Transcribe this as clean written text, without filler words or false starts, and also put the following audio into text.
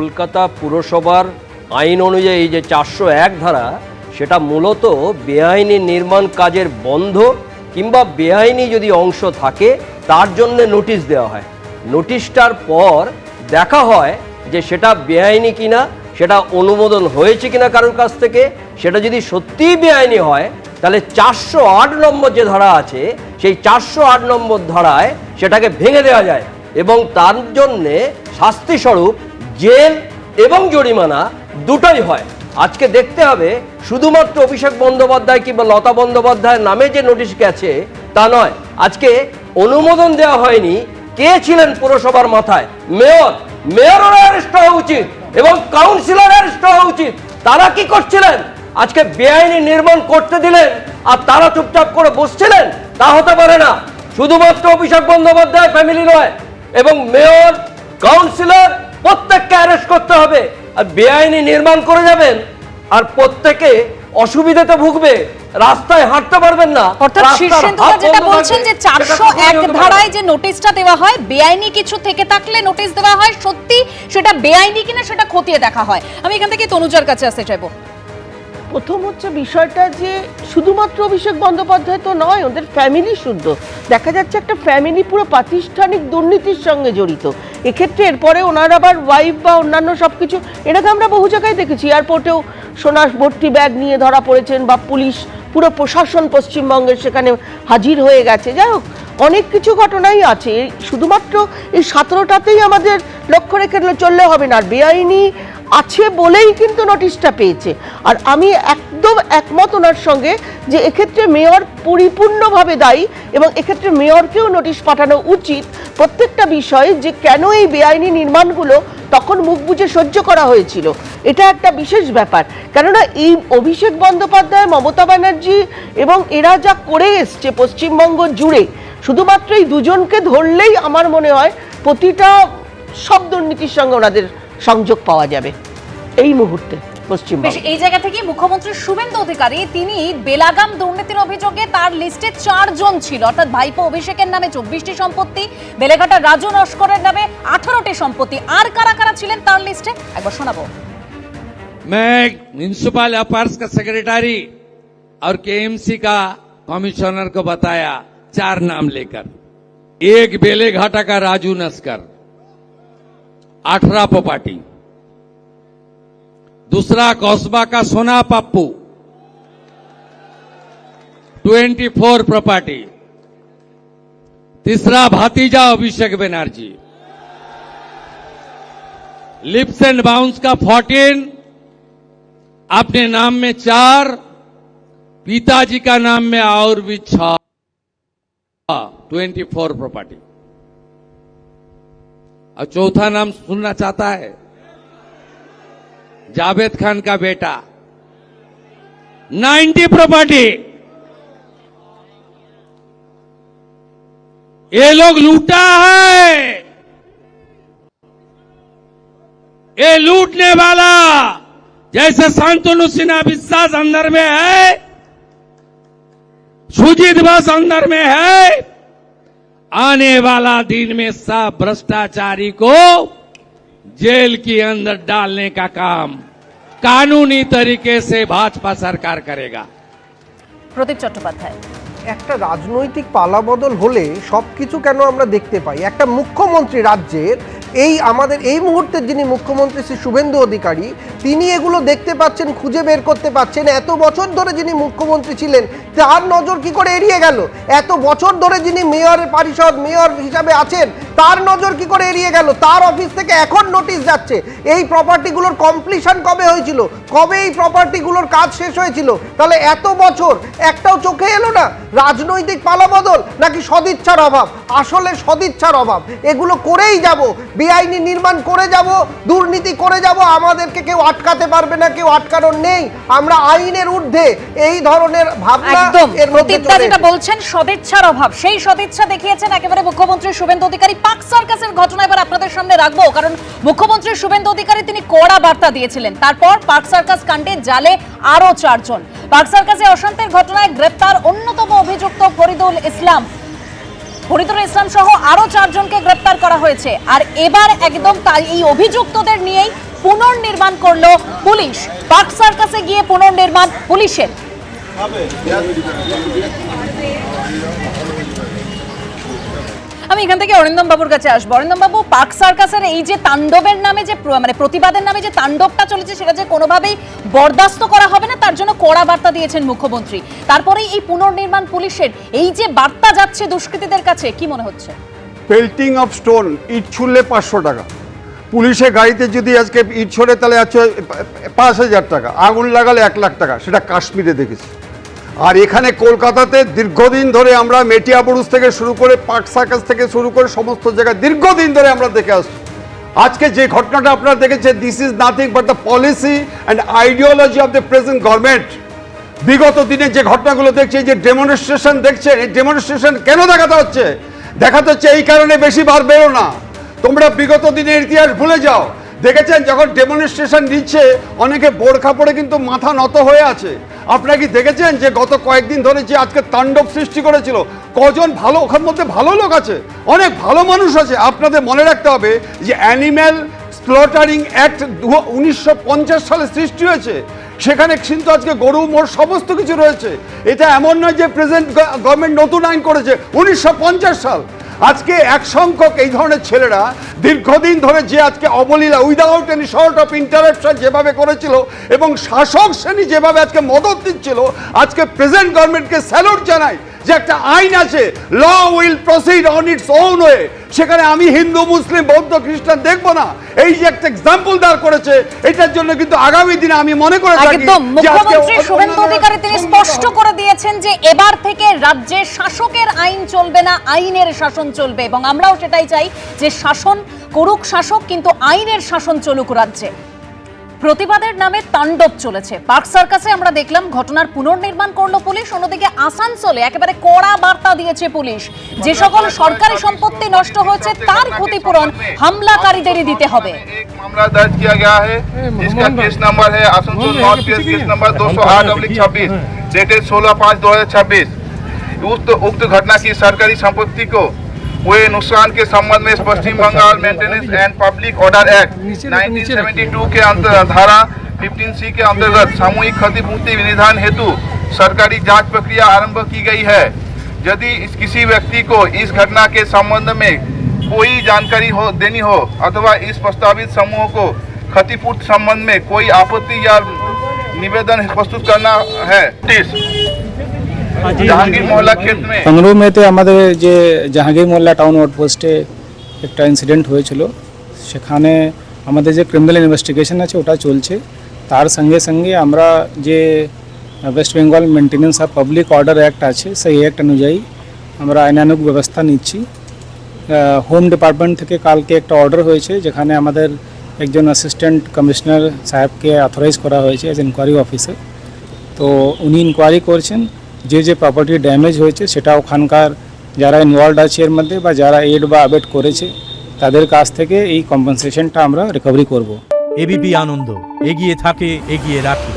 কলকাতা পুরসভার আইন অনুযায়ী যে 401 ধারা সেটা মূলত বেআইনি নির্মাণ কাজের বন্ধ কিংবা বেআইনি যদি অংশ থাকে তার জন্য নোটিশ দেওয়া হয়। নোটিশটার পর দেখা হয় যে সেটা বেআইনি কিনা, সেটা অনুমোদন হয়েছে কিনা কারোর কাছ থেকে। সেটা যদি সত্যিই বেআইনি হয় তাহলে 408 নম্বর যে ধারা আছে সেই 408 নম্বর ধারায় সেটাকে ভেঙে দেওয়া যায় এবং তার জন্যে শাস্তিস্বরূপ জেল এবং জরিমানা দুটোই হয়। আজকে দেখতে হবে শুধুমাত্র অভিষেক বন্দ্যোপাধ্যায় কিংবা লতা বন্দ্যোপাধ্যায়ের নামে যে নোটিশ গেছে তা নয়, আজকে অনুমোদন দেওয়া হয়নি কে ছিলেন পুরসভার মাথায়, মেয়রের অ্যারেস্ট হওয়া উচিত এবং কাউন্সিলর অ্যারেস্ট হওয়া উচিত। তারা কি করছিলেন? আজকে বেআইনি নির্মাণ করতে দিলেন আর তারা চুপচাপ করে বসছিলেন, তা হতে পারে না। শুধুমাত্র অভিষেক বন্দ্যোপাধ্যায় ফ্যামিলি নয় এবং মেয়র, কাউন্সিলর প্রত্যেককে অ্যারেস্ট করতে হবে। আর বেআইনি নির্মাণ করে যাবেন আর প্রত্যেকে অসুবিধাতে ভুগবে, রাস্তায় হাঁটতে পারবেন না। অর্থাৎ শীর্ষেন্দুদা যেটা বলছেন যে 401 ধারায় যে নোটিশটা দেওয়া হয়, বেআইনি কিছু থেকে থাকলে নোটিশ দেওয়া হয়, সত্যি সেটা বেআইনি কিনা সেটা খতিয়ে দেখা হয়। আমি এখান থেকে তনুজার কাছে আসতে চাইবো। প্রথম হচ্ছে বিষয়টা যে শুধুমাত্র অভিষেক বন্দ্যোপাধ্যায় তো নয়, ওদের ফ্যামিলি শুদ্ধ। দেখা যাচ্ছে একটা ফ্যামিলি পুরো প্রাতিষ্ঠানিক দুর্নীতির সঙ্গে জড়িত। এক্ষেত্রে এরপরে ওনার আবার ওয়াইফ বা অন্যান্য সব কিছু, এটাকে আমরা বহু জায়গায় দেখেছি। এয়ারপোর্টেও সোনা ভর্তি ব্যাগ নিয়ে ধরা পড়েছেন বা পুলিশ, পুরো প্রশাসন পশ্চিমবঙ্গের সেখানে হাজির হয়ে গেছে। যাই হোক, অনেক কিছু ঘটনাই আছে। শুধুমাত্র এই 17টাতেই আমাদের লক্ষ্য রেখে চললে হবে না। আর বেআইনি আছে বলেই কিন্তু নোটিশটা পেয়েছে। আর আমি একদম একমত ওনার সঙ্গে যে এক্ষেত্রে মেয়র পরিপূর্ণভাবে দায়ী এবং এক্ষেত্রে মেয়রকেও নোটিশ পাঠানো উচিত প্রত্যেকটা বিষয়ে, যে কেন এই বেআইনি নির্মাণগুলো তখন মুখ বুজে সহ্য করা হয়েছিল। এটা একটা বিশেষ ব্যাপার, কেননা এই অভিষেক বন্দ্যোপাধ্যায়, মমতা ব্যানার্জি এবং এরা যা করে এসছে পশ্চিমবঙ্গ জুড়ে, শুধুমাত্র এই দুজনকে ধরলেই আমার মনে হয় প্রতিটা সব দুর্নীতির সঙ্গে ওনাদের সংযোগ পাওয়া যাবে এই মুহূর্তে পশ্চিমবঙ্গে। এই জায়গা থেকে মুখ্যমন্ত্রী শুভেন্দু অধিকারী তিনি বেলাগাম দুর্নীতির অভিযোগে তার লিস্টে 4 জন ছিল, অর্থাৎ ভাইপো অভিষেকের নামে 24টি সম্পত্তি, বেলেঘাটা রাজু নস্করের নামে 18টি সম্পত্তি। আর কারা কারা ছিলেন তার লিস্টে একবার শোনাবো। मैं म्युनिसिपल अफेयर्स का सेक्रेटरी और केएमसी का कमिश्नर को बताया 4 नाम लेकर। एक बेलेघाटा का राजू नस्कर, 18 प्रॉपर्टी। दूसरा कौसबा का सोना पप्पू, 24 प्रॉपर्टी। तीसरा भतीजा Abhishek Banerjee, lips and bounce का 14, अपने नाम में 4, पिताजी का नाम में और भी 6, 24 प्रॉपर्टी। और चौथा नाम सुनना चाहता है, जावेद खान का बेटा, 90 प्रॉपर्टी। ये लोग लूटा है, ये लूटने वाला जैसे शांतनु सिन्हा विश्वास अंदर में है, सुजीत बस अंदर में है। आने वाला दिन में सब भ्रष्टाचारी को जेल के अंदर डालने का काम कानूनी तरीके से भाजपा सरकार करेगा। প্রদীপ চট্টোপাধ্যায়, একটা রাজনৈতিক পালাবদল হলে সবকিছু কেন আমরা দেখতে পাই? একটা মুখ্যমন্ত্রী রাজ্যের, এই আমাদের এই মুহূর্তের যিনি মুখ্যমন্ত্রী শ্রী শুভেন্দু অধিকারী, তিনি এগুলো দেখতে পাচ্ছেন, খুঁজে বের করতে পারছেন। এত বছর ধরে যিনি মুখ্যমন্ত্রী ছিলেন তার নজর কি করে এড়িয়ে গেল? এত বছর ধরে যিনি মেয়র হিসাবে আছেন তার নজর কি করে এড়িয়ে গেল? তার অফিস থেকে এখন নোটিশ যাচ্ছে। এই প্রপার্টিগুলোর কমপ্লিশন কবে হয়েছিল? কবে এই প্রপার্টিগুলোর কাজ শেষ হয়েছিল? তাহলে এত বছর একটাও চোখে এলো না? রাজনৈতিক পালাবদল নাকি সদিচ্ছার অভাব? আসলে সদিচ্ছার অভাব। এগুলো করেই যাব, বেআইনি নির্মাণ করে যাব, দুর্নীতি করে যাব, আমাদেরকে কেউ আটকাতে পারবে না, কেউ আটকানোর নেই। আমরা আইনের ঊর্ধ্বে, এই ধরনের ভাবনা এর মধ্যে যেটা বলছেন সদিচ্ছার অভাব, সেই সদিচ্ছা দেখিয়েছেন একেবারে মুখ্যমন্ত্রী শুভেন্দু অধিকারী। পার্ক সার্কাসের ঘটনা এবার আপনাদের সামনে রাখবো, কারণ মুখ্যমন্ত্রী শুভেন্দু অধিকারী তিনি কড়া বার্তা দিয়েছিলেন। তারপর পার্ক সার্কাস কাণ্ডে জালে আরো 4 জন। পার্ক সার্কাসে অশান্তির ঘটনায় গ্রেপ্তার অন্যতম অভিযুক্ত ফরিদুল ইসলাম। ফরিদুল ইসলাম সহ আরো 4 জনকে গ্রেফতার করা হয়েছে। আর এবার একদম এই অভিযুক্তদের নিয়েই পুনর্নির্মাণ করলো পুলিশ। পার্ক সার্কাসে গিয়ে পুনর্নির্মাণ পুলিশের। আমি এখান থেকে অরিন্দম বাবুর কাছে আসবো। অরিন্দম বাবু, পার্ক সার্কাসের এই যে তাণ্ডবের নামে যে মানে প্রতিবাদের নামে যে তাণ্ডবটা চলেছে সেটা যে কোনোভাবেই বরদাস্ত করা হবে না, তার জন্য কড়া বার্তা দিয়েছেন মুখ্যমন্ত্রী। তারপরেই এই পুনর্নির্মাণ পুলিশের এই যে বার্তা যাচ্ছে দুষ্কৃতীদের কাছে, কি মনে হচ্ছে? পেল্টিং অফ স্টোন, ইট ছুড়লে 500 টাকা, পুলিশের গাড়িতে যদি আজকে ইট ছড়ে তাহলে আছে 5,000 টাকা, আগুন লাগালে 1 লাখ টাকা। সেটা কাশ্মীরে দেখেছি। আর এখানে কলকাতাতে দীর্ঘদিন ধরে আমরা মেটিয়াবুরুজ থেকে শুরু করে পার্ক সার্কাস থেকে শুরু করে সমস্ত জায়গায় দীর্ঘদিন ধরে আমরা দেখে আসছি। আজকে যে ঘটনাটা আপনারা দেখেছেন, this is nothing but the policy and ideology of the present government. বিগত দিনে যে ঘটনাগুলো দেখছি, যে ডেমনস্ট্রেশন দেখছেন, এই ডেমনস্ট্রেশন কেন দেখাতে হচ্ছে? দেখাতে হচ্ছে এই কারণে বেশি বার বেরো না, তোমরা বিগত দিনের ইতিহাস ভুলে যাও। দেখেছেন যখন ডেমনস্ট্রেশন নিচ্ছে অনেকে বোরখা পরে কিন্তু মাথা নত হয়ে আছে। আপনারা কি দেখেছেন যে গত কয়েকদিন ধরে যে আজকে তাণ্ডব সৃষ্টি করেছিল, কজন ভালো, ওখান মধ্যে ভালো লোক আছে, অনেক ভালো মানুষ আছে। আপনাদের মনে রাখতে হবে যে অ্যানিম্যাল স্লটারিং অ্যাক্ট 1950 সালে সৃষ্টি হয়েছে, সেখানে কিন্তু আজকে গরু মোর সমস্ত কিছু রয়েছে। এটা এমন নয় যে প্রেজেন্ট গভর্নমেন্ট নতুন আইন করেছে, 1950 সাল। আজকে এক সংখ্যক এই ধরনের ছেলেরা দীর্ঘদিন ধরে যে আজকে অবলীলা without any sort of interruption যেভাবে করেছিল এবং শাসক শ্রেণী যেভাবে আজকে মদত দিচ্ছিল, আজকে প্রেজেন্ট গভর্নমেন্টকে স্যালুট জানাই যে একটা আইন আছে, law will proceed on its own way. সেখানে আমি হিন্দু, মুসলিম, বৌদ্ধ, খ্রিস্টান দেখবো না। এই যে একটা এক্সাম্পল দাঁড় করেছে, এটার জন্য কিন্তু আগামী দিনে আমি মনে করে থাকি একদম মুখ্যমন্ত্রী শুভেন্দু অধিকারী তিনি স্পষ্ট করে দিয়েছেন যে এবার থেকে রাজ্যে শাসকের আইন চলবে না, আইনের শাসন চলবে। এবং আমরাও সেটাই চাই যে শাসন করুক শাসক, কিন্তু আইনের শাসন চলুক রাজ্যে। প্রতিবাদের নামে তাণ্ডব চলেছে পার্ক সার্কাসে, আমরা দেখলাম ঘটনার পুনর্নির্মাণ করলো পুলিশ। অন্যদিকে আসানসোলে একেবারে কড়া বার্তা দিয়েছে পুলিশ, যে সকল সরকারি সম্পত্তি নষ্ট হয়েছে তার ক্ষতিপূরণ হামলাকারীদেরই দিতে হবে। एक मामला दर्ज किया गया है जिसका केस नंबर है Asansol north case number 208/26 dated 16/5/2026। उक्त घटना की सरकारी संपत्ति को हुए नुकसान के संबंध में Paschim Bangal maintenance and public order act 1972 के धारा 15C के अंतर्गत सामूहिक क्षतिपूर्ति विनिधान हेतु सरकारी जांच प्रक्रिया आरंभ की गई है। यदि किसी व्यक्ति को इस घटना के संबंध में कोई जानकारी देनी हो अथवा इस प्रस्तावित समूह को क्षतिपूर्ति संबंध में कोई आपत्ति या निवेदन प्रस्तुत करना है। জাহাঙ্গীর মহল্লা ক্ষেত্র में 15 মেতে আমাদের যে জাহাঙ্গীর মোল্লা টাউন আউটপোস্টে একটা ইনসিডেন্ট হয়েছিল, সেখানে আমাদের যে ক্রিমিনাল ইনভেস্টিগেশন আছে ওটা চলছে। তার সঙ্গে সঙ্গে আমরা যে West Bengal maintenance of public order act আছে সেই অ্যাক্ট অনুযায়ী আমরা আইনানুগ ব্যবস্থা নিচ্ছি। হোম ডিপার্টমেন্ট থেকে কালকে একটা অর্ডার হয়েছে, যেখানে আমাদের একজন অ্যাসিস্ট্যান্ট কমিশনার সাহেবকে অথরাইজ করা হয়েছে অ্যাজ ইনকোয়ারি অফিসার। তো উনি ইনকোয়ারি করছেন, যে প্রপার্টি ড্যামেজ হয়েছে সেটা ওখানকার যারা ইনভলভড আছে এর মধ্যে বা যারা এড বা আবেট করেছে তাদের কাছ থেকে এই কম্পেনসেশনটা আমরা রিকভারি করব। এবিপি আনন্দ, এগিয়ে থাকে, এগিয়ে রাখে।